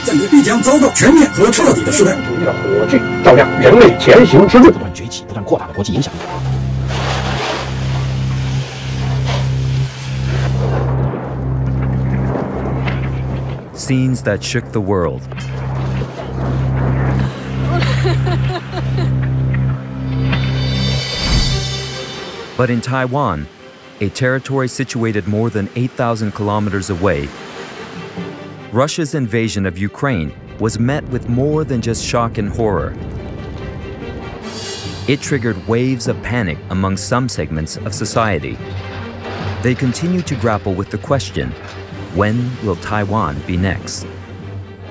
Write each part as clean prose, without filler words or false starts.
战争必将遭到全面和彻底的失败。主义的火炬照亮人类前行之路，不断崛起、不断扩大的国际影响力。Scenes that shook the world. But in Taiwan, a territory situated more than 8,000 kilometers away, Russia's invasion of Ukraine was met with more than just shock and horror. It triggered waves of panic among some segments of society. They continue to grapple with the question, when will Taiwan be next?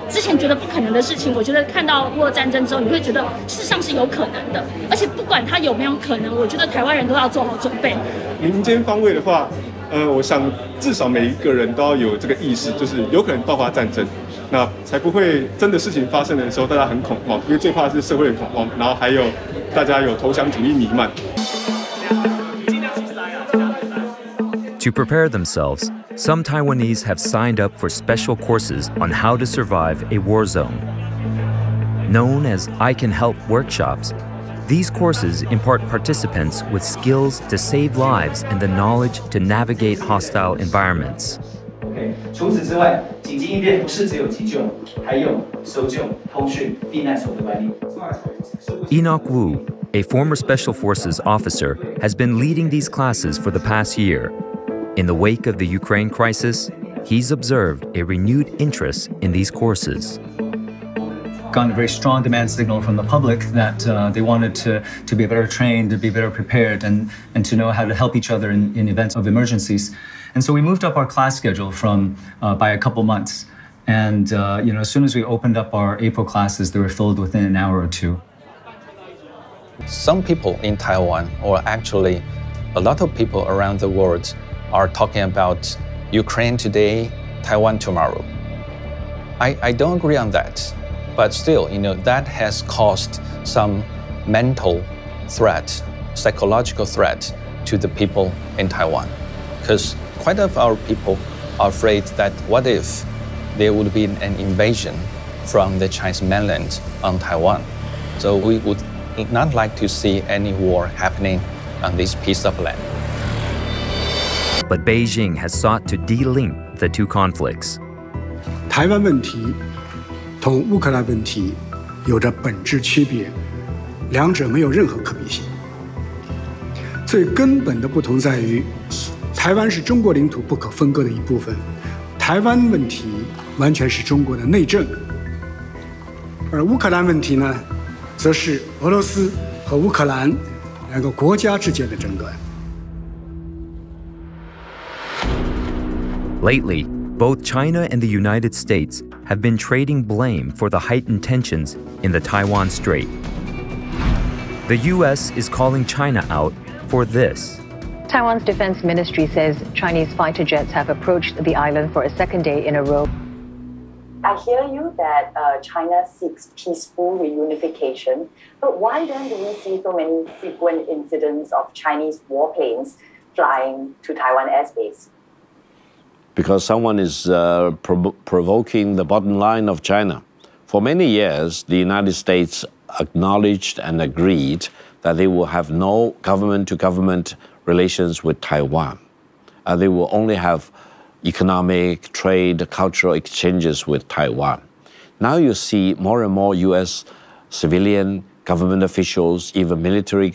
之前觉得不可能的事情，我觉得看到乌俄战争之后，你会觉得事实上是有可能的，而且不管它有没有可能，我觉得台湾人都要做好准备。民间方位的话，我想至少每一个人都要有这个意识，就是有可能爆发战争，那才不会真的事情发生的时候大家很恐慌，因为最怕的是社会的恐慌，然后还有大家有投降主义弥漫。To prepare themselves, some Taiwanese have signed up for special courses on how to survive a war zone. Known as I Can Help workshops, these courses impart participants with skills to save lives and the knowledge to navigate hostile environments. 除此之外，紧急应变不是只有急救，还有搜救、通讯、避难所的管理。Enoch Wu, a former Special Forces officer, has been leading these classes for the past year. In the wake of the Ukraine crisis, he's observed a renewed interest in these courses. Gotten a very strong demand signal from the public that they wanted to be better trained, to be better prepared, and to know how to help each other in events of emergencies. And so we moved up our class schedule by a couple months. And as soon as we opened up our April classes, they were filled within an hour or two. Some people in Taiwan, or actually a lot of people around the world, are talking about Ukraine today, Taiwan tomorrow. I don't agree on that, but still, that has caused some mental threat, psychological threat to the people in Taiwan. Because quite of our people are afraid that what if there would be an invasion from the Chinese mainland on Taiwan? So we would not like to see any war happening on this piece of land. But Beijing has sought to de-link the two conflicts. 台湾问题同乌克兰问题有着本质区别，两者没有任何可比性。最根本的不同在于，台湾是中国领土不可分割的一部分，台湾问题完全是中国的内政，而乌克兰问题呢，则是俄罗斯和乌克兰两个国家之间的争端。Lately, both China and the United States have been trading blame for the heightened tensions in the Taiwan Strait. The U.S. is calling China out for this. Taiwan's defense ministry says Chinese fighter jets have approached the island for a second day in a row. I hear you that China seeks peaceful reunification, but why then do we see so many frequent incidents of Chinese warplanes flying to Taiwan airspace? Because someone is provoking the bottom line of China. For many years, the United States acknowledged and agreed that they will have no government-to-government relations with Taiwan. They will only have economic, trade, cultural exchanges with Taiwan. Now you see more and more U.S. civilian government officials, even military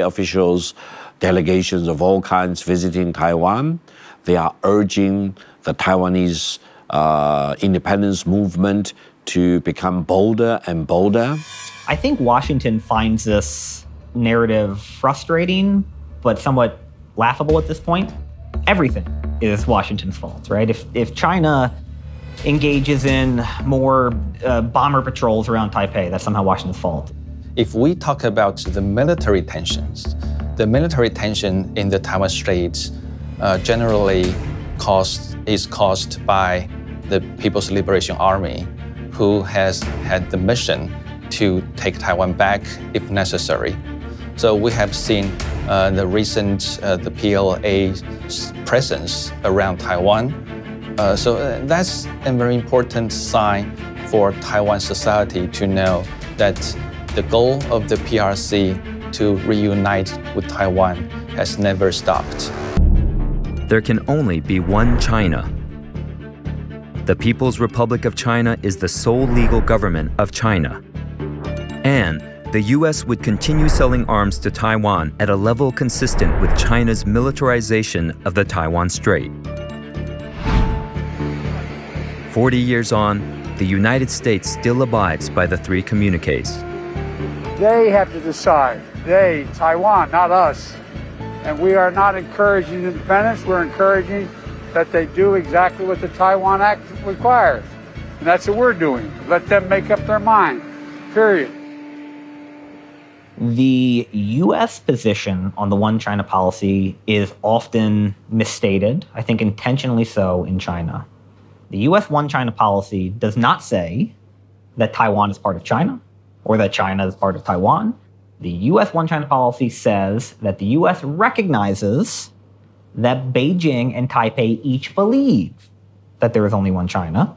officials, delegations of all kinds visiting Taiwan. They are urging the Taiwanese independence movement to become bolder and bolder. I think Washington finds this narrative frustrating, but somewhat laughable at this point. Everything is Washington's fault, right? If China engages in more bomber patrols around Taipei, that's somehow Washington's fault. If we talk about the military tensions, the military tension in the Taiwan Straits generally is caused by the People's Liberation Army, who has had the mission to take Taiwan back if necessary. So we have seen the recent the PLA's presence around Taiwan That's a very important sign for Taiwan society to know that the goal of the PRC to reunite with Taiwan has never stopped. There can only be one China. The People's Republic of China is the sole legal government of China. And the US would continue selling arms to Taiwan at a level consistent with China's militarization of the Taiwan Strait. 40 years on, the United States still abides by the three communiques. They have to decide. They, Taiwan, not us. And we are not encouraging independence. We're encouraging that they do exactly what the Taiwan Act requires. And that's what we're doing. Let them make up their mind, period. The U.S. position on the one China policy is often misstated, I think intentionally so, in China. The U.S. one China policy does not say that Taiwan is part of China or that China is part of Taiwan. The U.S. one China policy says that the U.S. recognizes that Beijing and Taipei each believe that there is only one China,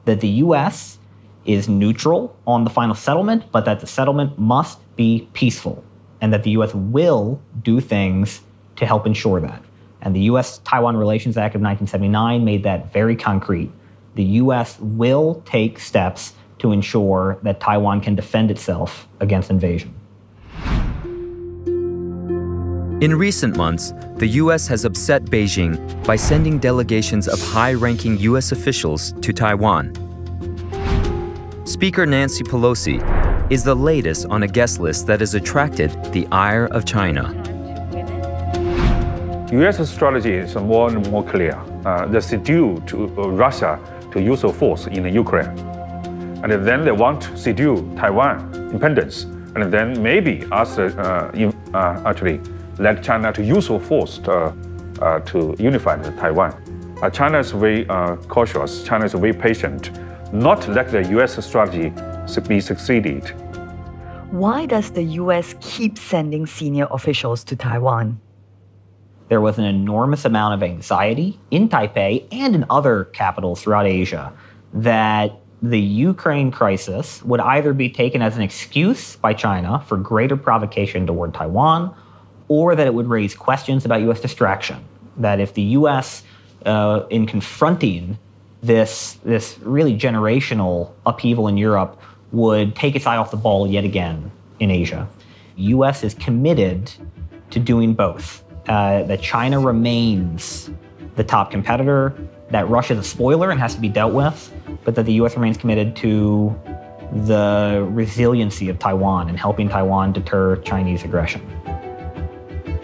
that the U.S. is neutral on the final settlement, but that the settlement must be peaceful, and that the U.S. will do things to help ensure that. And the U.S.-Taiwan Relations Act of 1979 made that very concrete. The U.S. will take steps to ensure that Taiwan can defend itself against invasion. In recent months, the U.S. has upset Beijing by sending delegations of high-ranking U.S. officials to Taiwan. Speaker Nancy Pelosi is the latest on a guest list that has attracted the ire of China. U.S. strategy is more and more clear. They seduce Russia to use of force in Ukraine. And then they want to seduce Taiwan independence. And then maybe actually let China to use of force to unify Taiwan. China is very cautious. China is very patient. Not like the U.S. strategy be succeeded. Why does the U.S. keep sending senior officials to Taiwan? There was an enormous amount of anxiety in Taipei and in other capitals throughout Asia that the Ukraine crisis would either be taken as an excuse by China for greater provocation toward Taiwan, or that it would raise questions about U.S. distraction. That if the U.S., in confronting this really generational upheaval in Europe, would take its eye off the ball yet again in Asia. The U.S. is committed to doing both. That China remains the top competitor, that Russia is a spoiler and has to be dealt with, but that the U.S. remains committed to the resiliency of Taiwan and helping Taiwan deter Chinese aggression.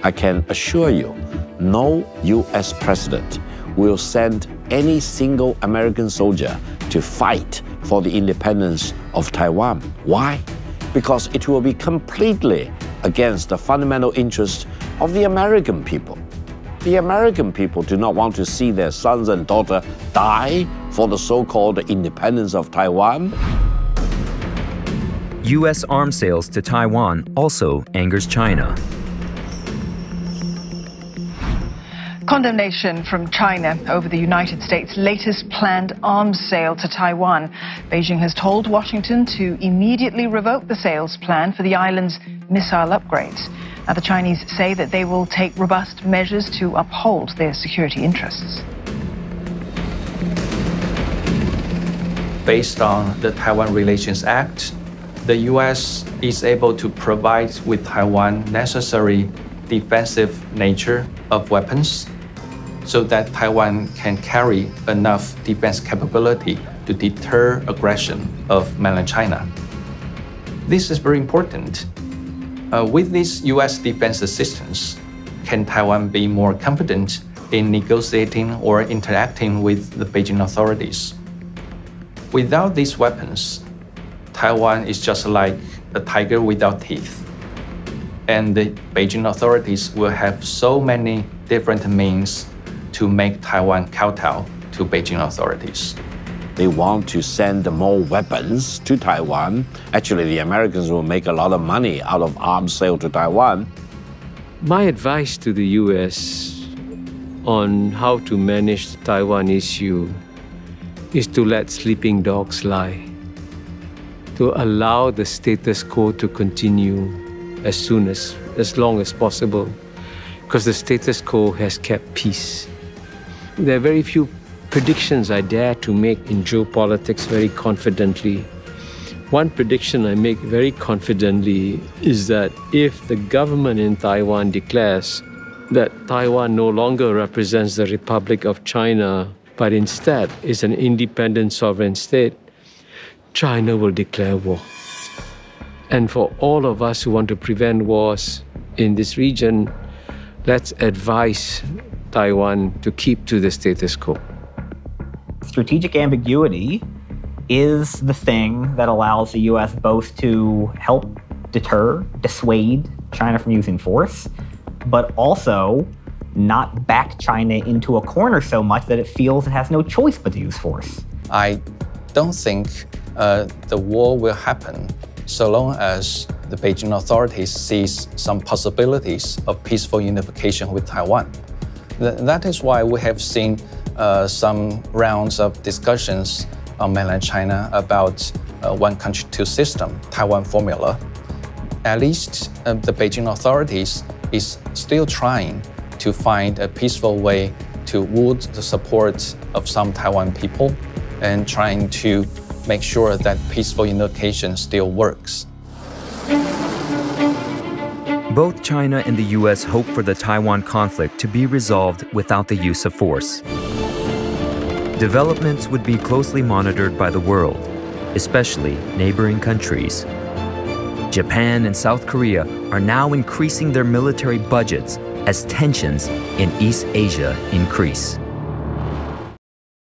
I can assure you, no U.S. president will send any single American soldier to fight for the independence of Taiwan. Why? Because it will be completely against the fundamental interests of the American people. The American people do not want to see their sons and daughters die for the so-called independence of Taiwan. U.S. arms sales to Taiwan also angers China. Condemnation from China over the United States' latest planned arms sale to Taiwan. Beijing has told Washington to immediately revoke the sales plan for the island's missile upgrades. Now, the Chinese say that they will take robust measures to uphold their security interests. Based on the Taiwan Relations Act, the U.S. is able to provide with Taiwan necessary defensive nature of weapons so that Taiwan can carry enough defense capability to deter aggression of mainland China. This is very important. With this U.S. defense assistance, can Taiwan be more confident in negotiating or interacting with the Beijing authorities? Without these weapons, Taiwan is just like a tiger without teeth. And the Beijing authorities will have so many different means to make Taiwan kowtow to Beijing authorities. They want to send more weapons to Taiwan. Actually, the Americans will make a lot of money out of arms sale to Taiwan. My advice to the U.S. on how to manage the Taiwan issue is to let sleeping dogs lie, to allow the status quo to continue as long as possible, because the status quo has kept peace. There are very few predictions I dare to make in geopolitics very confidently. One prediction I make very confidently is that if the government in Taiwan declares that Taiwan no longer represents the Republic of China, but instead is an independent sovereign state, China will declare war. And for all of us who want to prevent wars in this region, let's advise Taiwan to keep to the status quo. Strategic ambiguity is the thing that allows the U.S. both to help dissuade China from using force, but also not back China into a corner so much that it feels it has no choice but to use force. I don't think the war will happen so long as the Beijing authorities sees some possibilities of peaceful unification with Taiwan. That is why we have seen some rounds of discussions on mainland China about one country, two system, Taiwan formula. At least the Beijing authorities is still trying to find a peaceful way to woo the support of some Taiwan people and trying to make sure that peaceful unification still works. Both China and the U.S. hope for the Taiwan conflict to be resolved without the use of force. Developments would be closely monitored by the world, especially neighboring countries. Japan and South Korea are now increasing their military budgets as tensions in East Asia increase.